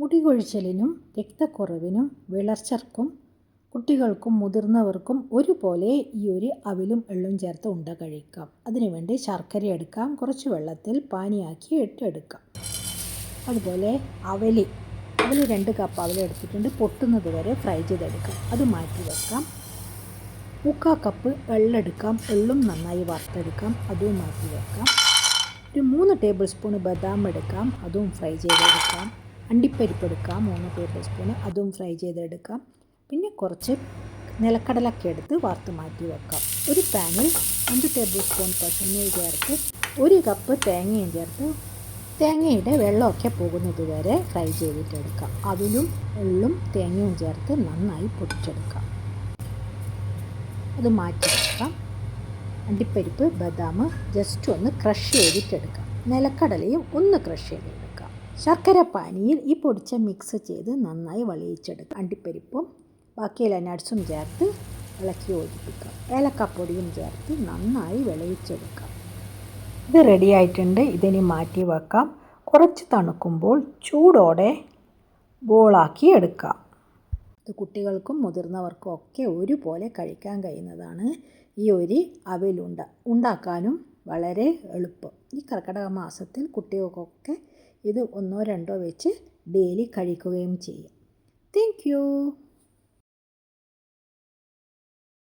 മുടി കൊഴിച്ചിലിനും രക്തക്കുറവിനും വിളർച്ചയ്ക്കും കുട്ടികൾക്കും മുതിർന്നവർക്കും ഒരുപോലെ ഈ ഒരു അവിലും എള്ളും ചേർത്ത് ഉണ്ട കഴിക്കാം. അതിനുവേണ്ടി ശർക്കര എടുക്കാം, കുറച്ച് വെള്ളത്തിൽ പാനിയാക്കി ഇട്ടെടുക്കാം. അതുപോലെ അവൽ 2 കപ്പ് അവൽ എടുത്തിട്ടുണ്ട്. പൊട്ടുന്നത് വരെ ഫ്രൈ ചെയ്തെടുക്കാം. അത് മാറ്റി വെക്കാം. 3/4 കപ്പ് എള്ളെടുക്കാം. എള്ളും നന്നായി വറുത്തെടുക്കാം. അതും മാറ്റി വെക്കാം. ഒരു 3 ടേബിൾ സ്പൂൺ ബദാം എടുക്കാം. അതും ഫ്രൈ ചെയ്തെടുക്കാം. അണ്ടിപ്പരിപ്പ് എടുക്കാം 3 ടേബിൾ സ്പൂൺ. അതും ഫ്രൈ ചെയ്തെടുക്കാം. പിന്നെ കുറച്ച് നിലക്കടലൊക്കെ എടുത്ത് വറുത്ത് മാറ്റി വെക്കാം. ഒരു പാനിൽ 2 ടേബിൾ സ്പൂൺ പച്ചനെയ്യ് ചേർത്ത് 1 കപ്പ് തേങ്ങയും ചേർത്ത് തേങ്ങയുടെ വെള്ളമൊക്കെ പോകുന്നത് വരെ ഫ്രൈ ചെയ്തിട്ടെടുക്കാം. അതിലും എള്ളും തേങ്ങയും ചേർത്ത് നന്നായി പൊടിച്ചെടുക്കാം. അത് മാറ്റി വെക്കാം. അണ്ടിപ്പരിപ്പ് ബദാം ജസ്റ്റ് ഒന്ന് ക്രഷ് ചെയ്തിട്ടെടുക്കാം. നിലക്കടലയും ഒന്ന് ക്രഷ് ചെയ്തെടുക്കാം. ശർക്കര പാനിയിൽ ഈ പൊടിച്ച മിക്സ് ചെയ്ത് നന്നായി വെളിയിച്ചെടുക്കാം. അണ്ടിപ്പരിപ്പും ബാക്കിയുള്ള നട്ട്സും ചേർത്ത് ഇളക്കി യോജിപ്പിക്കാം. ഏലക്കപ്പൊടിയും ചേർത്ത് നന്നായി വിളയിച്ചെടുക്കാം. ഇത് റെഡി ആയിട്ടുണ്ട്. ഇതിനി മാറ്റി വെക്കാം. കുറച്ച് തണുക്കുമ്പോൾ ചൂടോടെ ബോളാക്കി എടുക്കാം. ഇത് കുട്ടികൾക്കും മുതിർന്നവർക്കും ഒക്കെ ഒരുപോലെ കഴിക്കാൻ കഴിയുന്നതാണ്. ഈ ഒരു അവിലുണ്ട ഉണ്ടാക്കാനും വളരെ എളുപ്പം. ഈ കർക്കിടക മാസത്തിൽ കുട്ടികൾക്കൊക്കെ ഇത് 1-2 വെച്ച് ഡെയിലി കഴിക്കുകയും ചെയ്യും. Thank you.